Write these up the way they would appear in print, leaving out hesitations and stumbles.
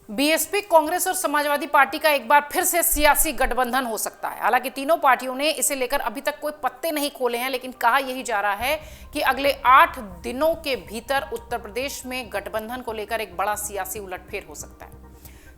BSP, Congress और Samajwadi party का एक बार फिर से सियासी गठबंधन हो सकता है। हालांकि तीनों पार्टियों ने इसे लेकर अभी तक कोई पत्ते नहीं खोले हैं, लेकिन कहा यही जा रहा है कि अगले 8 दिनों के भीतर उत्तर प्रदेश में गठबंधन को लेकर एक बड़ा सियासी उलटफेर हो सकता है।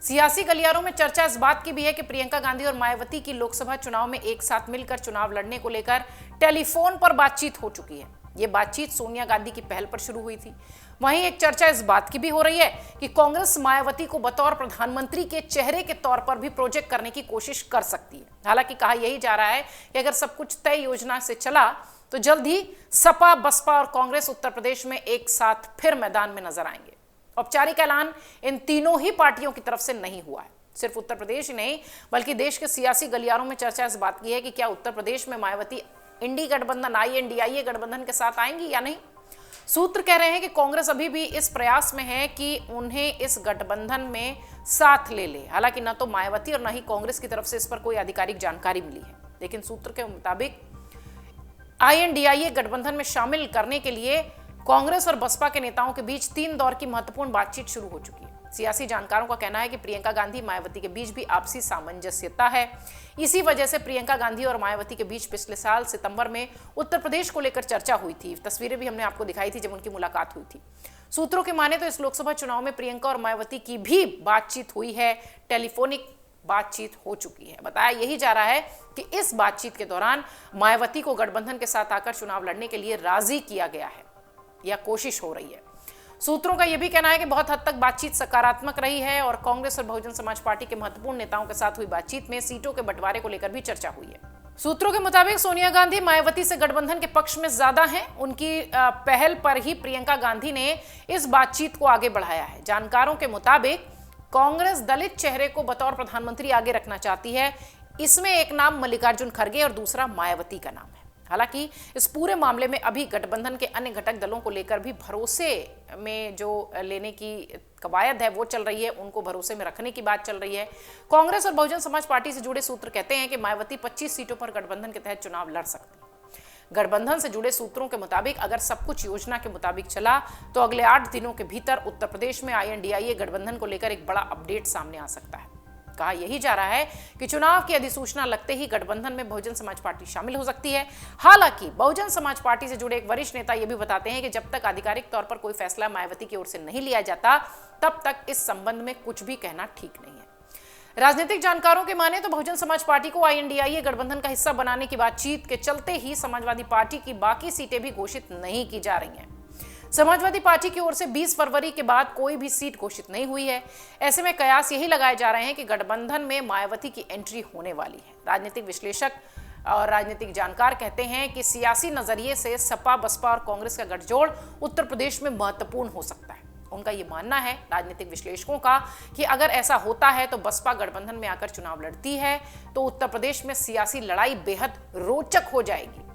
सियासी गलियारों में चर्चा इस बात की भी है कि प्रियंका गांधी और मायावती की लोकसभा चुनाव में एक साथ मिलकर चुनाव लड़ने को लेकर टेलीफोन पर बातचीत हो चुकी है। ये बातचीत सोनिया गांधी की पहल पर शुरू हुई थी। वहीं एक चर्चा इस बात की भी हो रही है कि कांग्रेस मायावती को बतौर प्रधानमंत्री के चेहरे के तौर पर भी प्रोजेक्ट करने की कोशिश कर सकती है। हालांकि कहा यही जा रहा है कि अगर सब कुछ तय योजना से चला तो जल्द ही सपा, बसपा और कांग्रेस उत्तर प्रदेश में एक साथ फिर मैदान में नजर आएंगे। औपचारिक ऐलान इन तीनों ही पार्टियों की तरफ से नहीं हुआ है। सिर्फ उत्तर प्रदेश ही नहीं बल्कि देश के सियासी गलियारों में चर्चा इस बात की है कि क्या उत्तर प्रदेश में मायावती इंडी गठबंधन, INDIA गठबंधन के साथ आएंगी या नहीं। सूत्र कह रहे हैं कि कांग्रेस अभी भी इस प्रयास में है कि उन्हें इस गठबंधन में साथ ले ले। हालांकि न तो मायावती और न ही कांग्रेस की तरफ से इस पर कोई आधिकारिक जानकारी मिली है, लेकिन सूत्र के मुताबिक INDIA गठबंधन में शामिल करने के लिए कांग्रेस और बसपा के नेताओं के बीच 3 दौर की महत्वपूर्ण बातचीत शुरू हो चुकी है। सियासी जानकारों का कहना है कि प्रियंका गांधी, मायावती के बीच भी आपसी सामंजस्यता है। इसी वजह से प्रियंका गांधी और मायावती के बीच पिछले साल सितंबर में उत्तर प्रदेश को लेकर चर्चा हुई थी। तस्वीरें भी हमने आपको दिखाई थी जब उनकी मुलाकात हुई थी। सूत्रों के माने तो इस लोकसभा चुनाव में प्रियंका और मायावती की भी बातचीत हुई है, टेलीफोनिक बातचीत हो चुकी है। बताया यही जा रहा है कि इस बातचीत के दौरान मायावती को गठबंधन के साथ आकर चुनाव लड़ने के लिए राजी किया गया है या कोशिश हो रही है। सूत्रों का यह भी कहना है कि बहुत हद तक बातचीत सकारात्मक रही है और कांग्रेस और बहुजन समाज पार्टी के महत्वपूर्ण नेताओं के साथ हुई बातचीत में सीटों के बंटवारे को लेकर भी चर्चा हुई है। सूत्रों के मुताबिक सोनिया गांधी मायावती से गठबंधन के पक्ष में ज्यादा हैं। उनकी पहल पर ही प्रियंका गांधी ने इस बातचीत को आगे बढ़ाया है। जानकारों के मुताबिक कांग्रेस दलित चेहरे को बतौर प्रधानमंत्री आगे रखना चाहती है। इसमें एक नाम मल्लिकार्जुन खड़गे और दूसरा मायावती का नाम है। हालांकि इस पूरे मामले में अभी गठबंधन के अन्य घटक दलों को लेकर भी भरोसे में जो लेने की कवायद है वो चल रही है, उनको भरोसे में रखने की बात चल रही है। कांग्रेस और बहुजन समाज पार्टी से जुड़े सूत्र कहते हैं कि मायावती 25 सीटों पर गठबंधन के तहत चुनाव लड़ सकती है। गठबंधन से जुड़े सूत्रों के मुताबिक अगर सब कुछ योजना के मुताबिक चला तो अगले 8 दिनों के भीतर उत्तर प्रदेश में INDIA गठबंधन को लेकर एक बड़ा अपडेट सामने आ सकता है। कहा यही जा रहा है कि चुनाव की अधिसूचना लगते ही गठबंधन में बहुजन समाज पार्टी शामिल हो सकती है। हालांकि बहुजन समाज पार्टी से जुड़े एक वरिष्ठ नेता यह भी बताते हैं कि जब तक आधिकारिक तौर पर कोई फैसला मायावती की ओर से नहीं लिया जाता तब तक इस संबंध में कुछ भी कहना ठीक नहीं है। राजनीतिक जानकारों के माने तो बहुजन समाज पार्टी को INDIA गठबंधन का हिस्सा बनाने की बातचीत के चलते ही समाजवादी पार्टी की बाकी सीटें भी घोषित नहीं की जा रही हैं। समाजवादी पार्टी की ओर से 20 फरवरी के बाद कोई भी सीट घोषित नहीं हुई है। ऐसे में कयास यही लगाए जा रहे हैं कि गठबंधन में मायावती की एंट्री होने वाली है। राजनीतिक विश्लेषक और राजनीतिक जानकार कहते हैं कि सियासी नजरिए से सपा, बसपा और कांग्रेस का गठजोड़ उत्तर प्रदेश में महत्वपूर्ण हो सकता है। उनका ये मानना है, राजनीतिक विश्लेषकों का, कि अगर ऐसा होता है तो बसपा गठबंधन में आकर चुनाव लड़ती है तो उत्तर प्रदेश में सियासी लड़ाई बेहद रोचक हो जाएगी।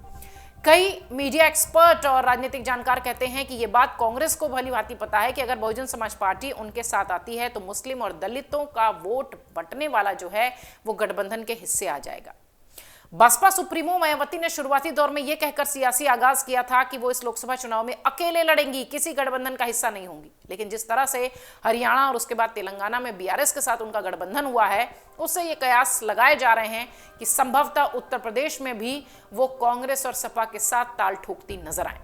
कई मीडिया एक्सपर्ट और राजनीतिक जानकार कहते हैं कि यह बात कांग्रेस को भली भांति पता है कि अगर बहुजन समाज पार्टी उनके साथ आती है तो मुस्लिम और दलितों का वोट बंटने वाला जो है वो गठबंधन के हिस्से आ जाएगा। बसपा सुप्रीमो मायावती ने शुरुआती दौर में यह कहकर सियासी आगाज किया था कि वो इस लोकसभा चुनाव में अकेले लड़ेंगी, किसी गठबंधन का हिस्सा नहीं होंगी। लेकिन जिस तरह से हरियाणा और उसके बाद तेलंगाना में BRS के साथ उनका गठबंधन हुआ है, उससे ये कयास लगाए जा रहे हैं कि संभवतः उत्तर प्रदेश में भी वो कांग्रेस और सपा के साथ ताल ठोकती नजर आए।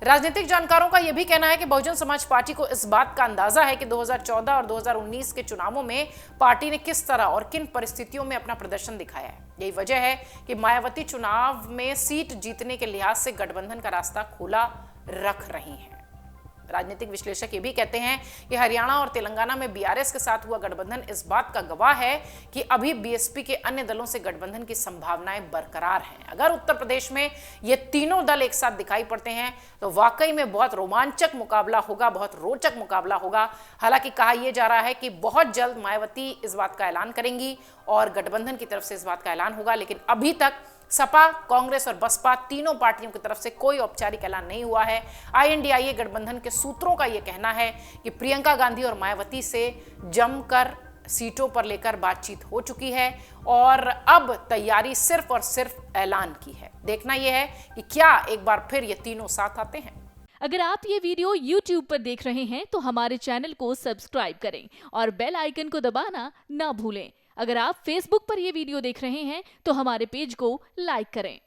राजनीतिक जानकारों का यह भी कहना है कि बहुजन समाज पार्टी को इस बात का अंदाजा है कि 2014 और 2019 के चुनावों में पार्टी ने किस तरह और किन परिस्थितियों में अपना प्रदर्शन दिखाया है। यही वजह है कि मायावती चुनाव में सीट जीतने के लिहाज से गठबंधन का रास्ता खुला रख रही हैं। राजनीतिक विश्लेषक ये भी कहते हैं कि हरियाणा और तेलंगाना में BRS के साथ हुआ गठबंधन इस बात का गवाह है कि अभी BSP के अन्य दलों से गठबंधन की संभावनाएं बरकरार हैं। अगर उत्तर प्रदेश में ये तीनों दल एक साथ दिखाई पड़ते हैं तो वाकई में बहुत रोमांचक मुकाबला होगा, बहुत रोचक मुकाबला होगा। हालांकि कहा यह जा रहा है कि बहुत जल्द मायावती इस बात का ऐलान करेंगी और गठबंधन की तरफ से इस बात का ऐलान होगा, लेकिन अभी तक सपा, कांग्रेस और बसपा तीनों पार्टियों की तरफ से कोई औपचारिक ऐलान नहीं हुआ है। INDIA गठबंधन के सूत्रों का यह कहना है कि प्रियंका गांधी और मायावती से जमकर सीटों पर लेकर बातचीत हो चुकी है और अब तैयारी सिर्फ और सिर्फ ऐलान की है। देखना यह है कि क्या एक बार फिर ये तीनों साथ आते हैं। अगर आप ये वीडियो YouTube पर देख रहे हैं तो हमारे चैनल को सब्सक्राइब करें और बेल आइकन को दबाना ना भूलें। अगर आप Facebook पर ये वीडियो देख रहे हैं तो हमारे पेज को लाइक करें।